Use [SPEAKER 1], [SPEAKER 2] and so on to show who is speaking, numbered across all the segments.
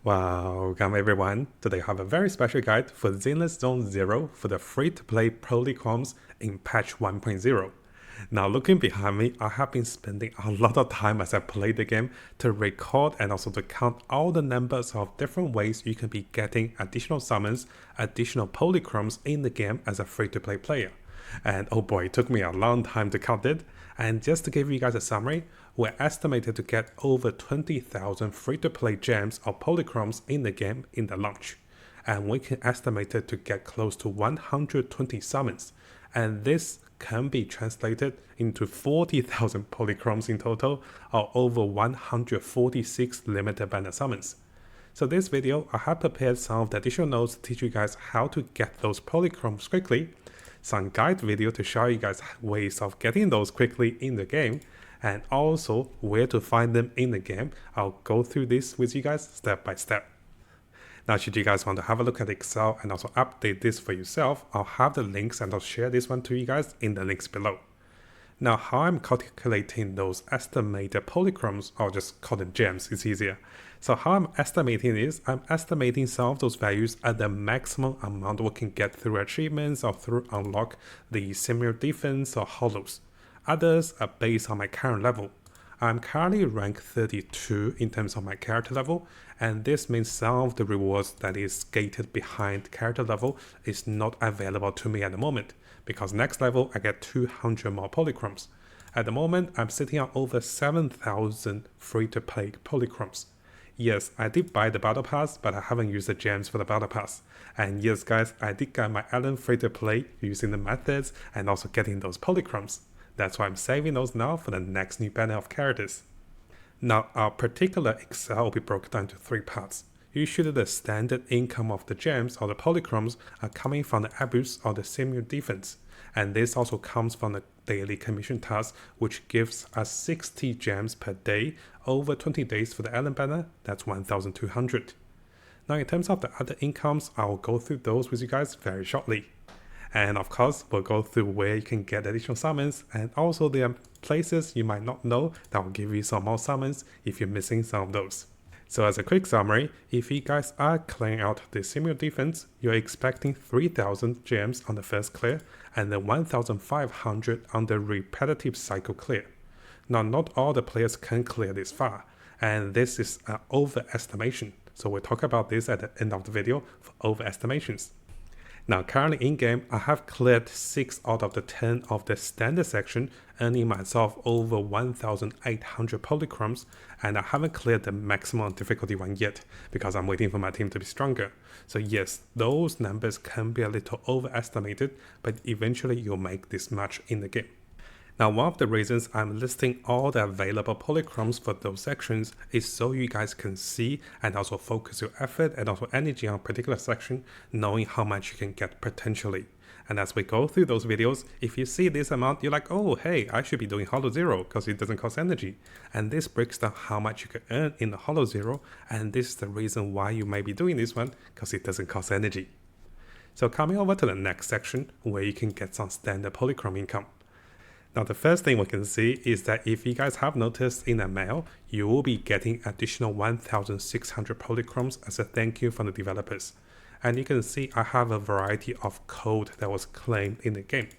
[SPEAKER 1] Welcome everyone. Today I have a very special guide for Zenless Zone 0 for the free-to-play Polychromes in patch 1.0. Now looking behind me, I have been spending a lot of time as I play the game to record and also to count all the numbers of different ways you can be getting additional summons, additional Polychromes in the game as a free-to-play player. And oh boy, it took me a long time to count it. And just to give you guys a summary, we're estimated to get over 20,000 free-to-play gems or Polychromes in the game in the launch. And we can estimate it to get close to 120 summons. And this can be translated into 40,000 Polychromes in total, or over 146 limited banner summons. So this video, I have prepared some of the additional notes to teach you guys how to get those Polychromes quickly, some guide video to show you guys ways of getting those quickly in the game, and also where to find them in the game. I'll go through this with you guys step by step. Now, should you guys want to have a look at Excel and also update this for yourself, I'll have the links and I'll share this one to you guys in the links below. Now, how I'm calculating those estimated Polychromes, I'll just call them gems, it's easier. So how I'm estimating is, I'm estimating some of those values at the maximum amount we can get through achievements or through unlock the similar defense or hollows. Others are based on my current level. I'm currently ranked 32 in terms of my character level, and this means some of the rewards that is gated behind character level is not available to me at the moment, because next level I get 200 more Polychromes. At the moment, I'm sitting on over 7,000 free-to-play Polychromes. Yes, I did buy the battle pass, but I haven't used the gems for the battle pass. And yes guys, I did get my Allen free-to-play using the methods and also getting those Polychromes. That's why I'm saving those now for the next new banner of characters. Now, our particular Excel will be broken down into 3 parts. Usually the standard income of the gems or the Polychromes are coming from the abuse or the similar defense. And this also comes from the daily commission task, which gives us 60 gems per day over 20 days for the Allen banner. That's 1,200. Now, in terms of the other incomes, I'll go through those with you guys very shortly. And of course, we'll go through where you can get additional summons, and also there are places you might not know that will give you some more summons if you're missing some of those. So as a quick summary, if you guys are clearing out the similar defense, you're expecting 3,000 gems on the first clear, and then 1,500 on the repetitive cycle clear. Now, not all the players can clear this far, and this is an overestimation. So we'll talk about this at the end of the video for overestimations. Now, currently in-game, I have cleared 6 out of the 10 of the standard section, earning myself over 1,800 Polychromes, and I haven't cleared the maximum difficulty one yet, because I'm waiting for my team to be stronger. So yes, those numbers can be a little overestimated, but eventually you'll make this much in the game. Now, one of the reasons I'm listing all the available Polychromes for those sections is so you guys can see and also focus your effort and also energy on a particular section, knowing how much you can get potentially. And as we go through those videos, if you see this amount, you're like, oh, hey, I should be doing Hollow Zero because it doesn't cost energy. And this breaks down how much you can earn in the Hollow Zero, and this is the reason why you may be doing this one, because it doesn't cost energy. So coming over to the next section, where you can get some standard Polychrome income. Now, the first thing we can see is that if you guys have noticed in the mail, you will be getting additional 1,600 Polychromes as a thank you from the developers. And you can see I have a variety of code that was claimed in the game.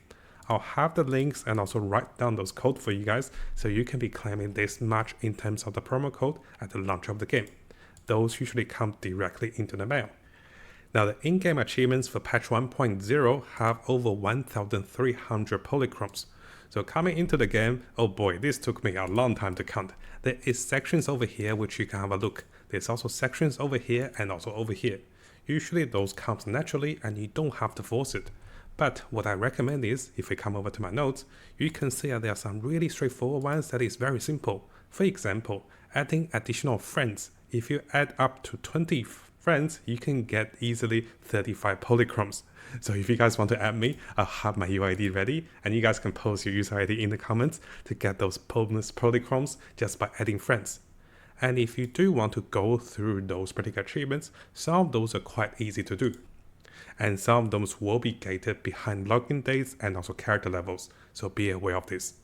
[SPEAKER 1] I'll have the links and also write down those codes for you guys so you can be claiming this much in terms of the promo code at the launch of the game. Those usually come directly into the mail. Now, the in-game achievements for patch 1.0 have over 1,300 Polychromes. So coming into the game, oh boy, this took me a long time to count. There is sections over here which you can have a look. There's also sections over here and also over here. Usually those come naturally and you don't have to force it. But what I recommend is, if we come over to my notes, you can see that there are some really straightforward ones that is very simple. For example, adding additional friends. If you add up to 20 friends, you can get easily 35 Polychromes. So if you guys want to add me, I'll have my UID ready, and you guys can post your user ID in the comments to get those bonus Polychromes just by adding friends. And if you do want to go through those particular achievements, some of those are quite easy to do. And some of those will be gated behind login dates and also character levels, so be aware of this.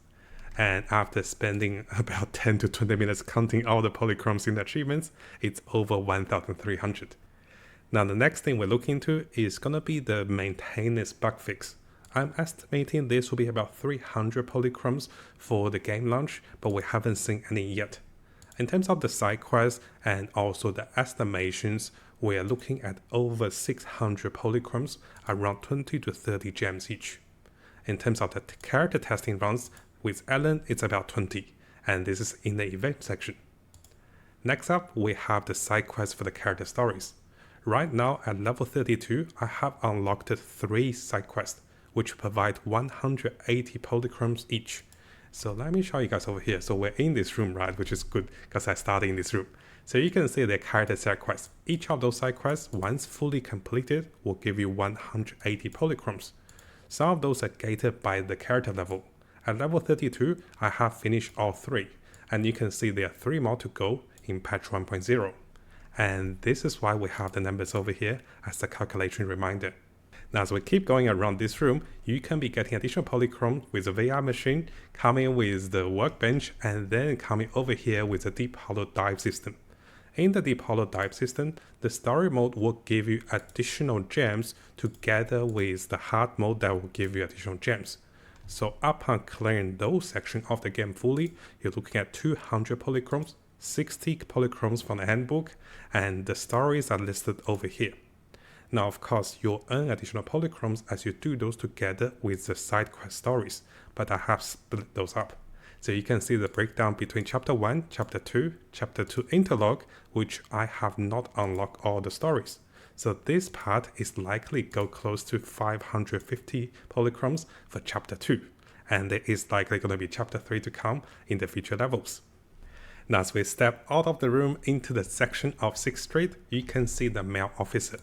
[SPEAKER 1] And after spending about 10 to 20 minutes counting all the polychromes in the achievements, it's over 1,300. Now the next thing we're looking into is gonna be the maintenance bug fix. I'm estimating this will be about 300 polychromes for the game launch, but we haven't seen any yet. In terms of the side quests and also the estimations, we are looking at over 600 polychromes, around 20 to 30 gems each. In terms of the character testing runs, with Ellen it's about 20, and this is in the event section. Next up, we have the side quests for the character stories. Right now at level 32, I have unlocked 3 side quests, which provide 180 polychromes each. So let me show you guys over here. So we're in this room, right, which is good because I started in this room. So you can see the character side quests. Each of those side quests, once fully completed, will give you 180 polychromes. Some of those are gated by the character level. At level 32, I have finished all 3, and you can see there are 3 more to go in patch 1.0. And this is why we have the numbers over here as a calculation reminder. Now as we keep going around this room, you can be getting additional polychrome with the VR machine, coming with the workbench, and then coming over here with the deep hollow dive system. In the deep hollow dive system, the story mode will give you additional gems together with the hard mode that will give you additional gems. So upon clearing those sections of the game fully, you're looking at 200 polychromes, 60 polychromes from the handbook, and the stories are listed over here. Now of course, you'll earn additional polychromes as you do those together with the side quest stories, but I have split those up. So you can see the breakdown between chapter 1, chapter 2, chapter 2 interlogue, which I have not unlocked all the stories. So this part is likely go close to 550 polychromes for chapter 2, and there is likely going to be chapter 3 to come in the future levels. Now as we step out of the room into the section of 6th Street, you can see the mail officer.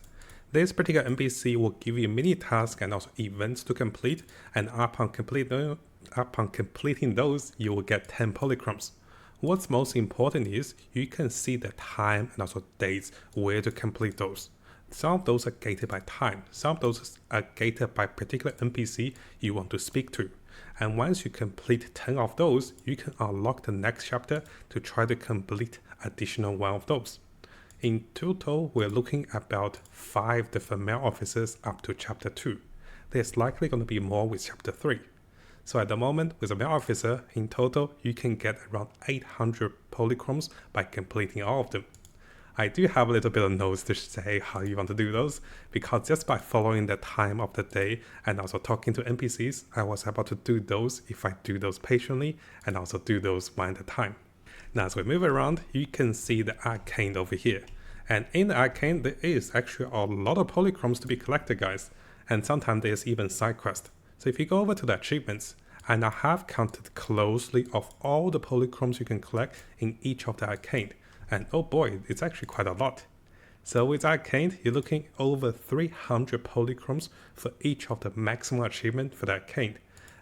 [SPEAKER 1] This particular NPC will give you mini tasks and also events to complete, and upon completing those, you will get 10 polychromes. What's most important is you can see the time and also dates where to complete those. Some of those are gated by time, some of those are gated by particular NPC you want to speak to. And once you complete 10 of those, you can unlock the next chapter to try to complete additional 1 of those. In total, we're looking at about 5 different mail officers up to chapter 2. There's likely going to be more with chapter 3. So at the moment, with a mail officer, in total, you can get around 800 polychromes by completing all of them. I do have a little bit of notes to say how you want to do those, because just by following the time of the day and also talking to NPCs, I was able to do those if I do those patiently and also do those one at a time. Now as we move around, you can see the arcane over here. And in the arcane, there is actually a lot of polychromes to be collected, guys. And sometimes there's even side quests. So if you go over to the achievements, and I have counted closely of all the polychromes you can collect in each of the arcane. And oh boy, it's actually quite a lot. So with arcane, you're looking over 300 polychromes for each of the maximum achievement for the arcane.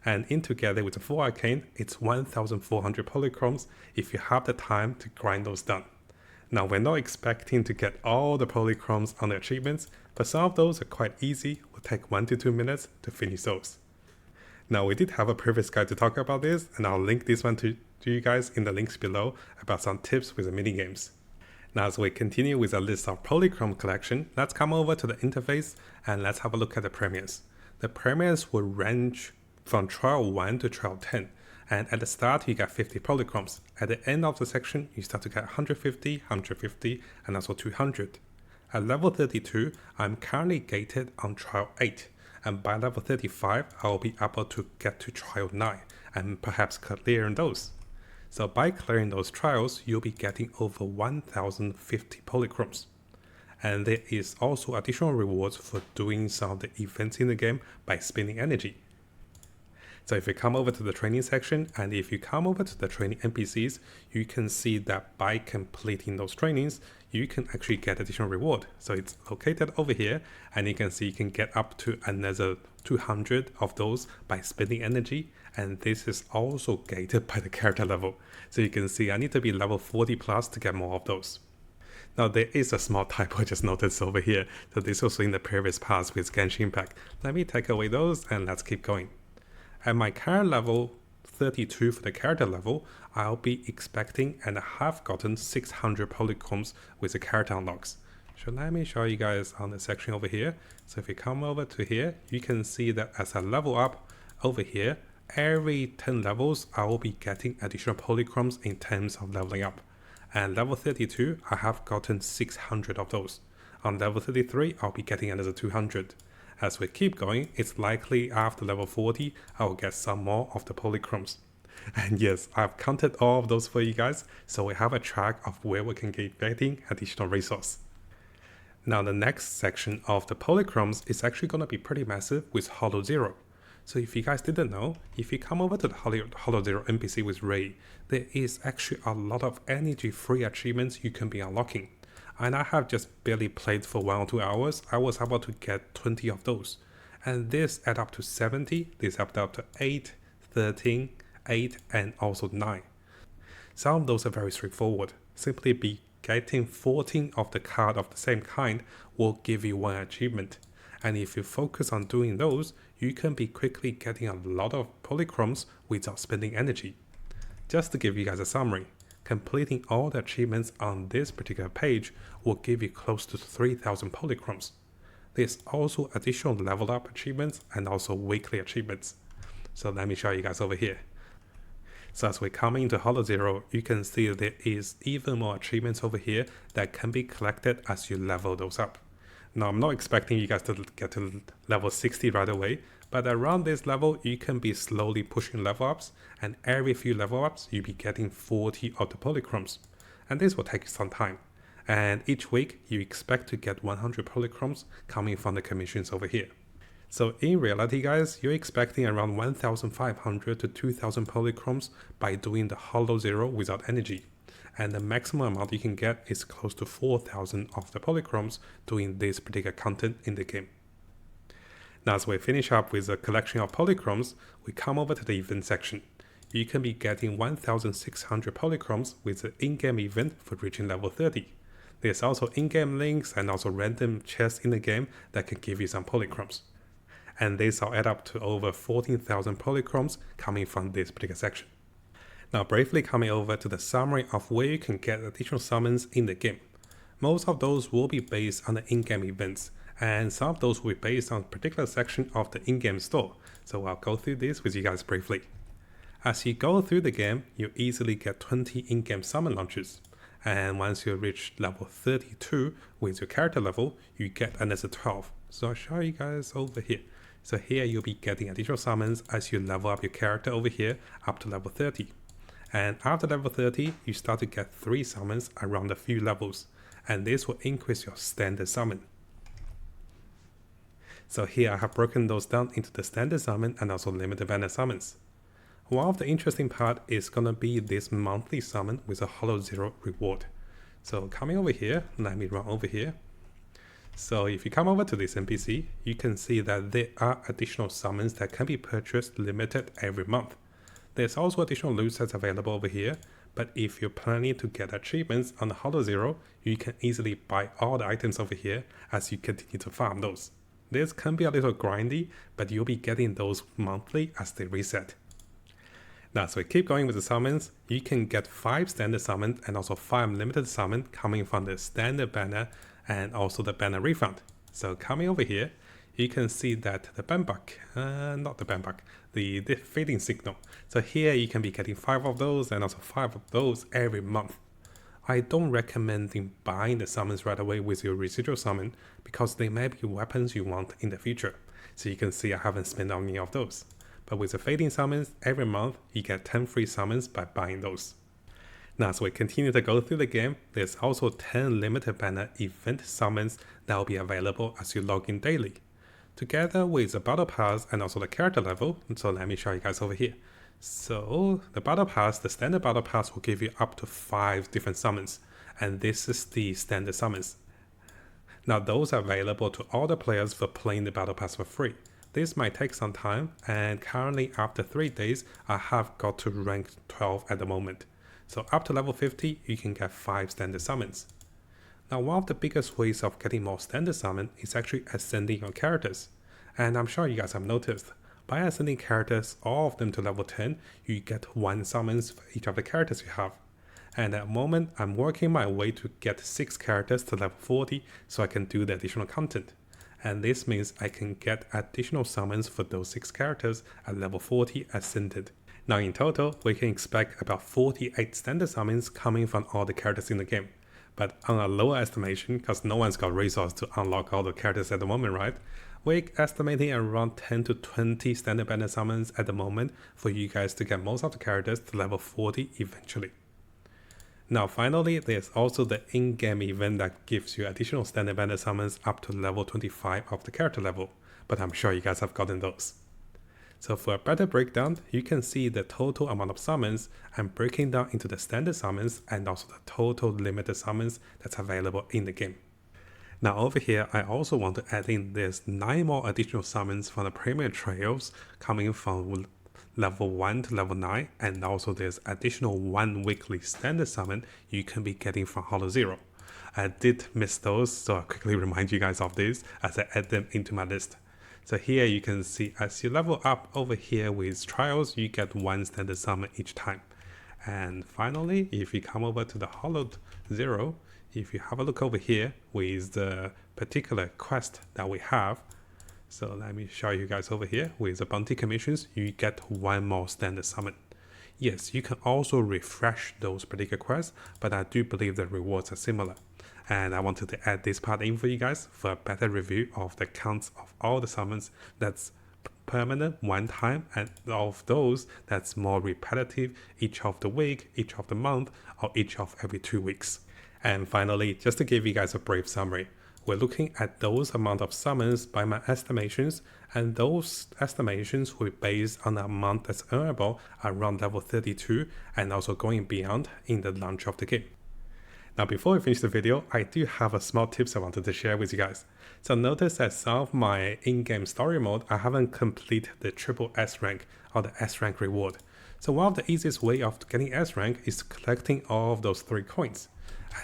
[SPEAKER 1] And in together with the full arcane, it's 1,400 polychromes if you have the time to grind those done. Now we're not expecting to get all the polychromes on the achievements, but some of those are quite easy, will take 1 to 2 minutes to finish those. Now we did have a previous guide to talk about this, and I'll link this one to you guys in the links below about some tips with the minigames. Now as we continue with a list of polychrome collection, let's come over to the interface and let's have a look at the premiers. The premiers will range from trial 1 to trial 10, and at the start you get 50 polychromes. At the end of the section you start to get 150, 150 and also 200. At level 32, I'm currently gated on trial 8, and by level 35 I will be able to get to trial 9 and perhaps clear those. So by clearing those trials, you'll be getting over 1,050 polychromes. And there is also additional rewards for doing some of the events in the game by spending energy. So if you come over to the training section, and if you come over to the training NPCs, you can see that by completing those trainings, you can actually get additional reward. So it's located over here, and you can see you can get up to another 200 of those by spending energy, and this is also gated by the character level. So you can see I need to be level 40 plus to get more of those. Now there is a small typo I just noticed over here, so this was in the previous parts with Genshin Impact. Let me take away those and let's keep going. At my current level 32 for the character level, I'll be expecting and have gotten 600 polychromes with the character unlocks. So let me show you guys on the section over here. So if you come over to here, you can see that as I level up over here, every 10 levels, I will be getting additional polychromes in terms of leveling up. And level 32, I have gotten 600 of those. On level 33, I'll be getting another 200. As we keep going, it's likely after level 40, I will get some more of the polychromes. And yes, I've counted all of those for you guys, so we have a track of where we can keep getting additional resource. Now the next section of the polychromes is actually going to be pretty massive with Hollow Zero. So if you guys didn't know, if you come over to the Hollow Zero NPC with Ray, there is actually a lot of energy-free achievements you can be unlocking. And I have just barely played for 1 or 2 hours, I was able to get 20 of those. And this add up to 70, this add up to 8, 13, 8, and also 9. Some of those are very straightforward. Simply be getting 14 of the card of the same kind will give you 1 achievement. And if you focus on doing those, you can be quickly getting a lot of polychromes without spending energy. Just to give you guys a summary, completing all the achievements on this particular page will give you close to 3,000 polychromes. There's also additional level up achievements and also weekly achievements. So let me show you guys over here. So as we come into Hollow Zero, you can see there is even more achievements over here that can be collected as you level those up. Now I'm not expecting you guys to get to level 60 right away, but around this level you can be slowly pushing level ups, and every few level ups you'll be getting 40 of the polychromes. And this will take some time. And each week you expect to get 100 polychromes coming from the commissions over here. So in reality guys, you're expecting around 1,500 to 2,000 polychromes by doing the Hollow Zero without energy. And the maximum amount you can get is close to 4,000 of the polychromes doing this particular content in the game. Now as we finish up with the collection of polychromes, we come over to the event section. You can be getting 1,600 polychromes with the in-game event for reaching level 30. There's also in-game links and also random chests in the game that can give you some polychromes. And these all add up to over 14,000 polychromes coming from this particular section. Now briefly coming over to the summary of where you can get additional summons in the game. Most of those will be based on the in-game events, and some of those will be based on a particular section of the in-game store. So I'll go through this with you guys briefly. As you go through the game, you easily get 20 in-game summon launches. And once you reach level 32 with your character level, you get another 12. So I'll show you guys over here. So here you'll be getting additional summons as you level up your character over here up to level 30. And after level 30, you start to get 3 summons around a few levels, and this will increase your standard summon. So here I have broken those down into the standard summon and also limited banner summons. One of the interesting part is gonna be this monthly summon with a Hollow Zero reward. So coming over here, let me run over here. So if you come over to this NPC, you can see that there are additional summons that can be purchased limited every month. There's also additional loot sets available over here, but if you're planning to get achievements on the Hollow Zero, you can easily buy all the items over here as you continue to farm those. This can be a little grindy, but you'll be getting those monthly as they reset. Now, so we keep going with the summons. You can get 5 standard summons and also 5 limited summons coming from the standard banner and also the banner refund. So coming over here, you can see that the the fading signal. So here you can be getting 5 of those and also 5 of those every month. I don't recommend buying the summons right away with your residual summon because they may be weapons you want in the future. So you can see I haven't spent on any of those. But with the fading summons, every month you get 10 free summons by buying those. Now, as we continue to go through the game, there's also 10 limited banner event summons that will be available as you log in daily, together with the battle pass and also the character level. So let me show you guys over here. So the battle pass, the standard battle pass will give you up to 5 different summons, and this is the standard summons. Now those are available to all the players for playing the battle pass for free. This might take some time, and currently after 3 days, I have got to rank 12 at the moment. So up to level 50, you can get 5 standard summons. Now one of the biggest ways of getting more standard summon is actually ascending your characters. And I'm sure you guys have noticed, by ascending characters, all of them to level 10, you get 1 summons for each of the characters you have. And at the moment, I'm working my way to get 6 characters to level 40 so I can do the additional content. And this means I can get additional summons for those 6 characters at level 40 ascended. Now in total, we can expect about 48 standard summons coming from all the characters in the game. But on a lower estimation, because no one's got resources to unlock all the characters at the moment, right? We're estimating around 10 to 20 standard banner summons at the moment for you guys to get most of the characters to level 40 eventually. Now finally, there's also the in-game event that gives you additional standard banner summons up to level 25 of the character level, but I'm sure you guys have gotten those. So for a better breakdown, you can see the total amount of summons and breaking down into the standard summons and also the total limited summons that's available in the game. Now over here, I also want to add in there's 9 more additional summons from the Premier Trails coming from level 1 to level 9, and also there's additional 1 weekly standard summon you can be getting from Hollow Zero. I did miss those, so I'll quickly remind you guys of this as I add them into my list. So here you can see as you level up over here with Trials, you get 1 standard summon each time. And finally, if you come over to the Hollow Zero, if you have a look over here with the particular quest that we have, so let me show you guys over here with the bounty commissions, you get 1 more standard summon. Yes, you can also refresh those particular quests, but I do believe the rewards are similar. And I wanted to add this part in for you guys for a better review of the counts of all the summons that's permanent one time, and of those that's more repetitive each of the week, each of the month, or each of every 2 weeks. And finally, just to give you guys a brief summary, we're looking at those amount of summons by my estimations, and those estimations will be based on the amount that's earnable around level 32 and also going beyond in the launch of the game. Now before we finish the video, I do have a small tips I wanted to share with you guys. So notice that some of my in-game story mode, I haven't completed the triple S rank or the S rank reward. So one of the easiest way of getting S rank is collecting all of those 3 coins.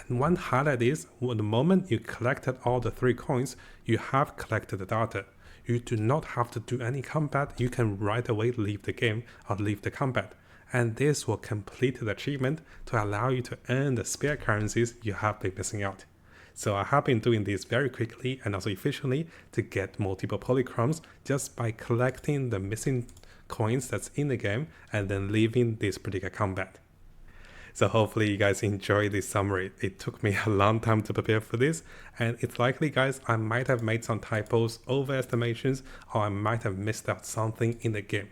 [SPEAKER 1] And one highlight is, the moment you collected all the 3 coins, you have collected the data. You do not have to do any combat, you can right away leave the game or leave the combat. And this will complete the achievement to allow you to earn the spare currencies you have been missing out. So I have been doing this very quickly and also efficiently to get multiple Polychromes just by collecting the missing coins that's in the game and then leaving this particular combat. So hopefully you guys enjoy this summary. It took me a long time to prepare for this, and it's likely guys I might have made some typos, overestimations, or I might have missed out something in the game.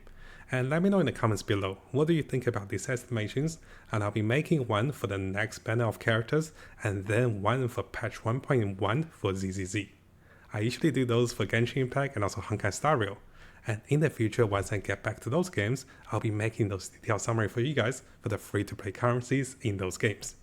[SPEAKER 1] And let me know in the comments below, what do you think about these estimations? And I'll be making one for the next banner of characters, and then one for patch 1.1 for ZZZ. I usually do those for Genshin Impact and also Honkai Star Rail. And in the future, once I get back to those games, I'll be making those detailed summary for you guys for the free-to-play currencies in those games.